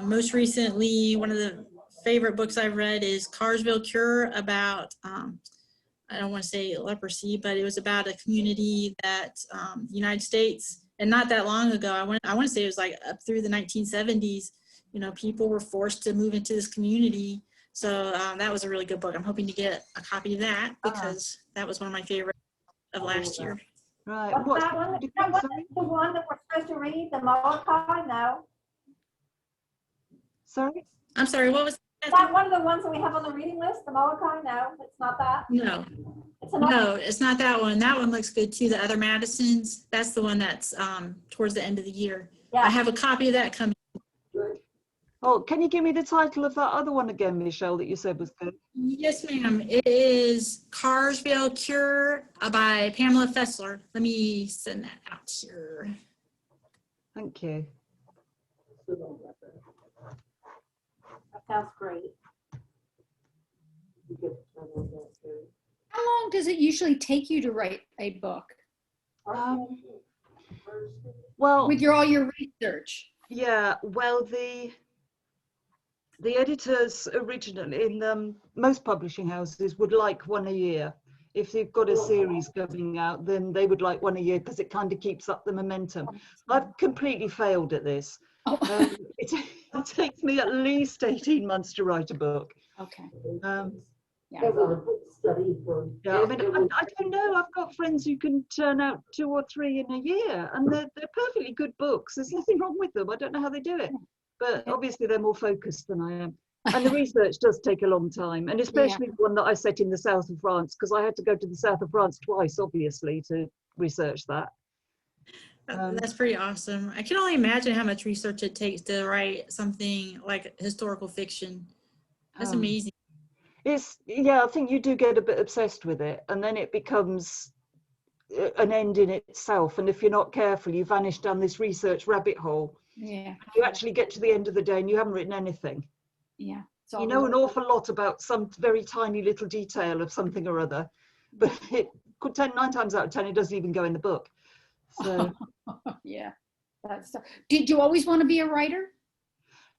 Most recently, one of the favorite books I've read is Carsville Cure about, I don't want to say leprosy, but it was about a community that the United States, and not that long ago, I want to say it was like up through the 1970s, you know, people were forced to move into this community. So that was a really good book. I'm hoping to get a copy of that because that was one of my favorites of last year. Right. What's What's that one? That one is the one that we're supposed to read, the Molokai? No. Sorry? I'm sorry, what was Is that? that one of the ones that we have on the reading list, the Molokai? No, it's not that. No, It's another. no, it's not that one. That one looks good too. The Other Madisons, that's the one that's towards the end of the year. Yeah. I have a copy of that coming. Oh, can you give me the title of that other one again, Michelle, that you said was good? Yes, ma'am. It is Carsville Cure by Pamela Fessler. Let me send that out here. Thank you. That sounds great. How long does it usually take you to write a book Well, with all your research? yeah, well, the editors originally in most publishing houses would like one a year. If they've got a series going out, then they would like one a year because it kind of keeps up the momentum. I've completely failed at this. Oh. It takes me at least 18 months to write a book. Okay. Yeah, I mean, I don't know. I've got friends who can turn out 2 or 3 in a year, and they're perfectly good books. There's nothing wrong with them. I don't know how they do it, but obviously they're more focused than I am. And the research does take a long time, and especially the one that I set in the south of France, because I had to go to the south of France twice, obviously, to research that. That's pretty awesome. I can only imagine how much research it takes to write something like historical fiction. That's amazing. Yeah, I think you do get a bit obsessed with it, and then it becomes an end in itself. And if you're not careful, you vanish down this research rabbit hole. Yeah. You actually get to the end of the day and you haven't written anything. Yeah. You know an awful lot about some very tiny little detail of something or other, but it could 9 times out of 10 it doesn't even go in the book. So yeah, that's. Did you always want to be a writer?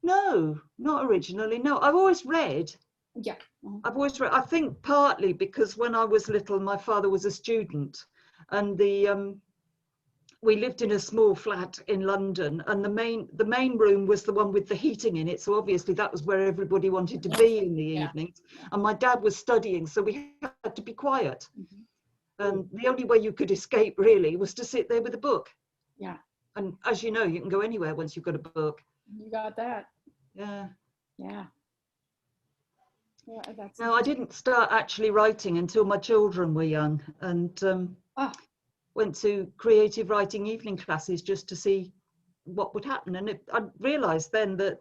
no, not originally. No, I've always read. Yeah. I've always read. I think partly because when I was little, my father was a student, and we lived in a small flat in London, and the main room was the one with the heating in it. So obviously that was where everybody wanted to be in the evenings. And my dad was studying, so we had to be quiet. And the only way you could escape really was to sit there with a book. Yeah. And as you know, you can go anywhere once you've got a book. You got that. Yeah. Yeah. Yeah, that's. No, I didn't start actually writing until my children were young, and went to creative writing evening classes just to see what would happen. And I realized then that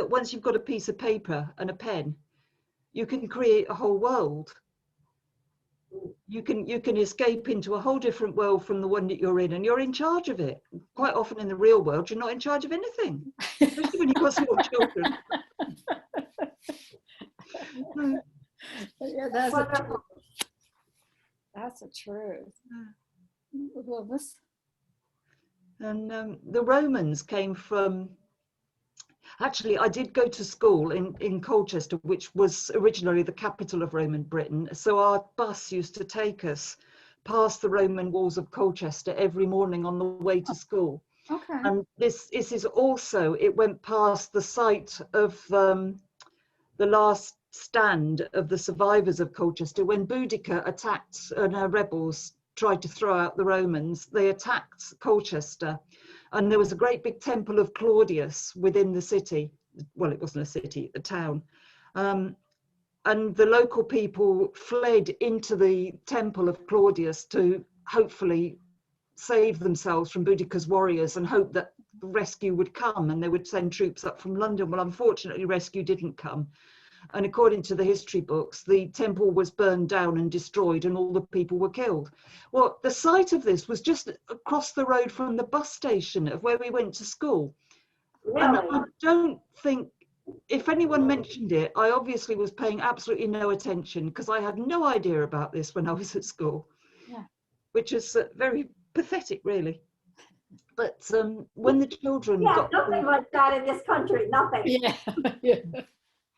once you've got a piece of paper and a pen, you can create a whole world. You can escape into a whole different world from the one that you're in, and you're in charge of it. Quite often in the real world, you're not in charge of anything, especially when you've got small children. Yeah, that's the truth. Well, this. And the Romans came from, actually I did go to school in Colchester, which was originally the capital of Roman Britain. So our bus used to take us past the Roman walls of Colchester every morning on the way to school. Okay. And this is also, it went past the site of the last stand of the survivors of Colchester. When Boudicca attacked and her rebels tried to throw out the Romans, they attacked Colchester. And there was a great big temple of Claudius within the city. Well, it wasn't a city, a town. And the local people fled into the temple of Claudius to hopefully save themselves from Boudicca's warriors and hope that rescue would come and they would send troops up from London. Well, unfortunately, rescue didn't come. And according to the history books, the temple was burned down and destroyed and all the people were killed. Well, the site of this was just across the road from the bus station of where we went to school. And I don't think, if anyone mentioned it, I obviously was paying absolutely no attention because I had no idea about this when I was at school, Yeah. which is very pathetic, really. But when the children Yeah, got nothing like that in this country, nothing. Yeah. Yeah.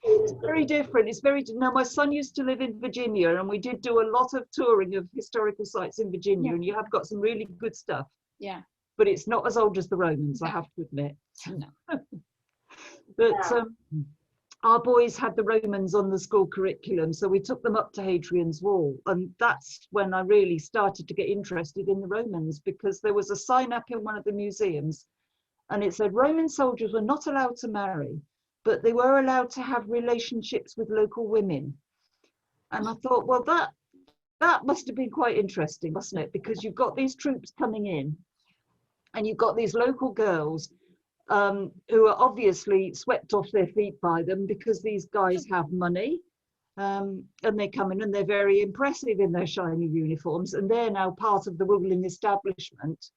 it's very different. It's very, now my son used to live in Virginia and we did do a lot of touring of historical sites in Virginia, Yeah. and you have got some really good stuff, Yeah. but it's not as old as the Romans, I have to admit. No. But Yeah. our boys had the Romans on the school curriculum, so we took them up to Hadrian's Wall, and that's when I really started to get interested in the Romans, because there was a sign up in one of the museums and it said Roman soldiers were not allowed to marry, but they were allowed to have relationships with local women. And I thought, well, that must have been quite interesting, mustn't it? Because you've got these troops coming in and you've got these local girls who are obviously swept off their feet by them because these guys have money, and they come in and they're very impressive in their shiny uniforms, and they're now part of the ruling establishment,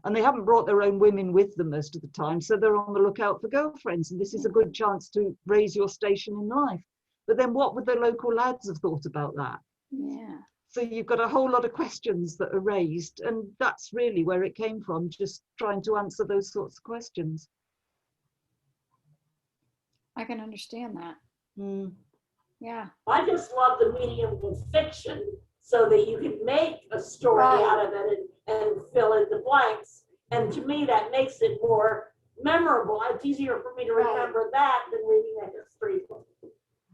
and they haven't brought their own women with them most of the time, so they're on the lookout for girlfriends, and this is a good chance to raise your station in life. But then what would the local lads have thought about that? Yeah. So you've got a whole lot of questions that are raised, and that's really where it came from, just trying to answer those sorts of questions. I can understand that. Mm. Yeah. I just love the medium of fiction so that you can make a story Right. out of it and fill in the blanks. And to me, that makes it more memorable. It's easier for me to Right. remember that than reading a history book.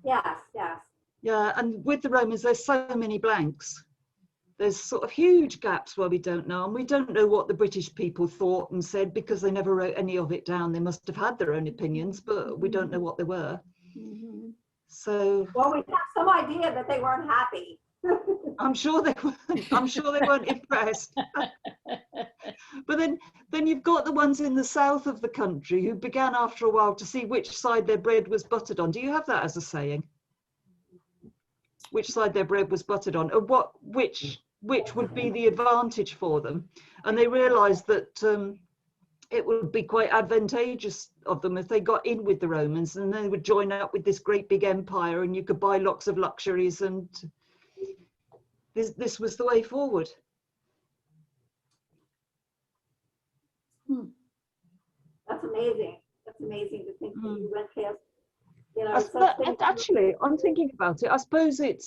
Yes, yes. Yeah, and with the Romans, there's so many blanks. There's sort of huge gaps where we don't know, and we don't know what the British people thought and said because they never wrote any of it down. They must have had their own opinions, but we don't know what they were. Mm-hmm. So Well, we have some idea that they weren't happy. I'm sure they weren't. I'm sure they weren't impressed. But then you've got the ones in the south of the country who began after a while to see which side their bread was buttered on. Do you have that as a saying? Which side their bread was buttered on, and which would be the advantage for them? And they realised that it would be quite advantageous of them if they got in with the Romans, and they would join up with this great big empire, and you could buy lots of luxuries, and this was the way forward. That's amazing. That's amazing to think that you went past, you know, And actually, I'm thinking about it. I suppose it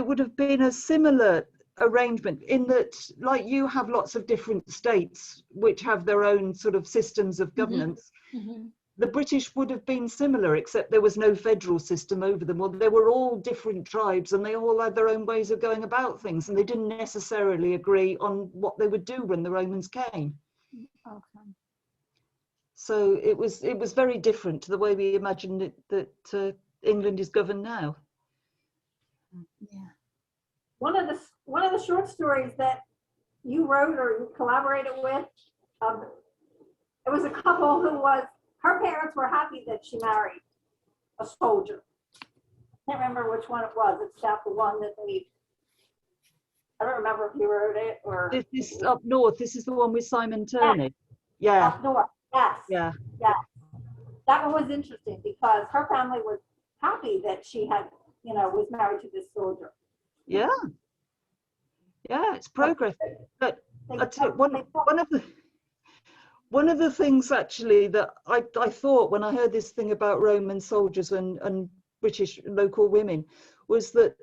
would have been a similar arrangement in that, like, you have lots of different states which have their own sort of systems of governance. Mm-hmm. The British would have been similar, except there was no federal system over them. Well, they were all different tribes and they all had their own ways of going about things, and they didn't necessarily agree on what they would do when the Romans came. Okay. So it was very different to the way we imagined it, that England is governed now. Yeah. one of the short stories that you wrote or you collaborated with, it was a couple who her parents were happy that she married a soldier. I can't remember which one it was. It's not the one that I don't remember if you wrote it or. This is up north. This is the one with Simon Turney. Yeah. Up north, yes. Yeah. Yes. That one was interesting because her family was happy that she had, was married to this soldier. Yeah. Yeah, it's progress. But I tell you, one of the things actually that I thought when I heard this thing about Roman soldiers and British local women was that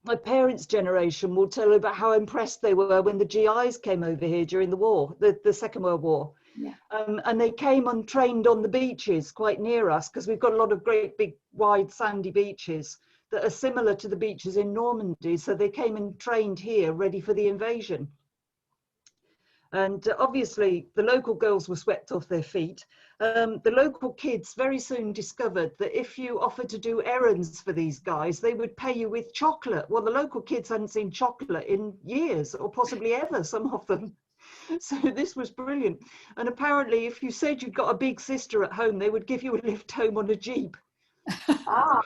my parents' generation will tell about how impressed they were when the GIs came over here during the war, the Second World War. Yeah. And they came untrained on the beaches quite near us, because we've got a lot of great big wide sandy beaches that are similar to the beaches in Normandy. So they came and trained here ready for the invasion. And obviously the local girls were swept off their feet. The local kids very soon discovered that if you offered to do errands for these guys, they would pay you with chocolate. Well, the local kids hadn't seen chocolate in years, or possibly ever, some of them. So this was brilliant. And apparently if you said you'd got a big sister at home, they would give you a lift home on a Jeep. Ah.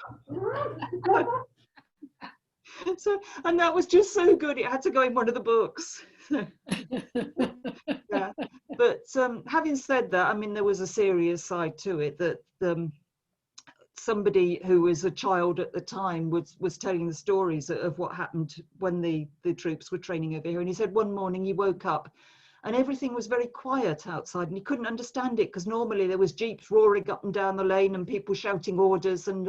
So, and that was just so good, it had to go in one of the books. Yeah. But having said that, I mean, there was a serious side to it, that somebody who was a child at the time was telling the stories of what happened when the troops were training over here. And he said one morning he woke up and everything was very quiet outside, and he couldn't understand it, because normally there was jeeps roaring up and down the lane and people shouting orders, and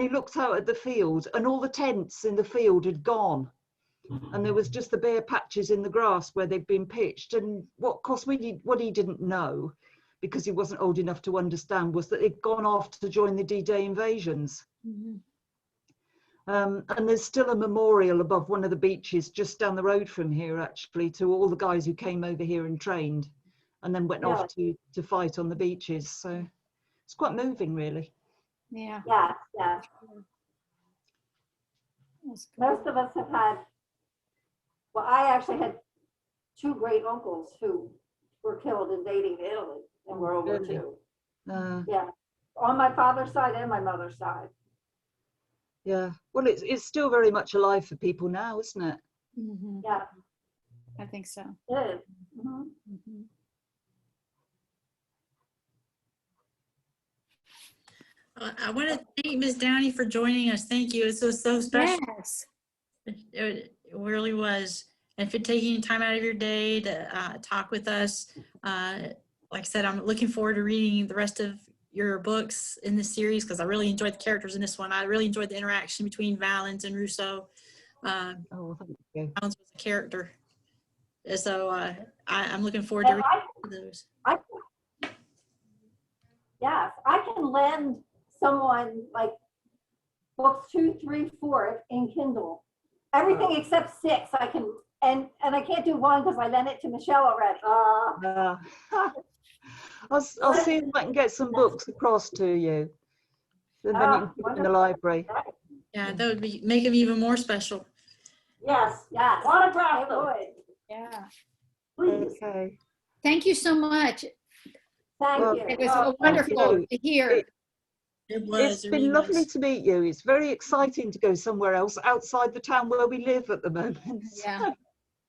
he looked out at the field and all the tents in the field had gone. And there was just the bare patches in the grass where they'd been pitched. And what he didn't know, because he wasn't old enough to understand, was that they'd gone off to join the D-Day invasions. Mhm. And there's still a memorial above one of the beaches just down the road from here, actually, to all the guys who came over here and trained and then went off to fight on the beaches. So it's quite moving, really. Yeah. Yeah, yeah. That's cool. Most of us have had, well, I actually had two great uncles who were killed invading Italy in World War Really? II. Yeah, on my father's side and my mother's side. Yeah. Well, it's still very much alive for people now, isn't it? Mhm. Yeah, I think so. it is. Mhm. Mhm. I want to thank Ms. Downie for joining us. Thank you. This was so special. Yes. It really was. And for taking time out of your day to talk with us. Like I said, I'm looking forward to reading the rest of your books in this series, because I really enjoyed the characters in this one. I really enjoyed the interaction between Valens and Rousseau. Oh, thank you. Valens was a character. So I'm looking forward to And reading those. yes, I can lend someone like books 2, 3, 4 in Kindle. Everything except 6 I can, and I can't do 1 because I lent it to Michelle already. I'll see if I can get some books across to you. And then you can put them in the library. Yeah, that would make them even more special. Yes, Yes, autograph it them, would. Yeah. please. Okay. Thank you so much. Thank Well, you. It was Oh, wonderful you. to hear. It was. It's It been really lovely was. to meet you. It's very exciting to go somewhere else outside the town where we live at the moment. Yeah.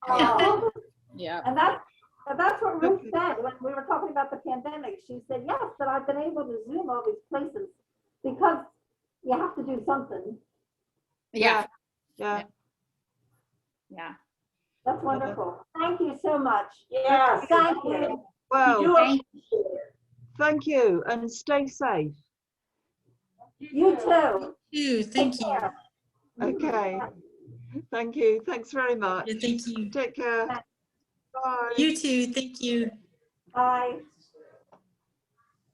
oh. Yeah. And that's what Ruth said when we were talking about the pandemic. She said, yes, but I've been able to Zoom all these places because you have to do something. Yeah. Yeah. Yeah. That's wonderful. Thank you so much. Yes. Thank you. Well, You Thank thank you and stay safe. You too. Thank you. care. Okay. Thank you. Thanks very much. Yeah, thank you. Take care. Bye. You too. Thank you. Bye.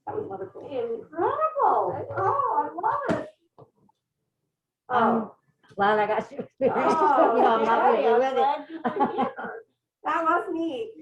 That was wonderful. Incredible. Oh, I love it. Oh, Glad I got to experience. Oh, You know, I'm not Mary, really I'm with it. glad you were here. that was neat.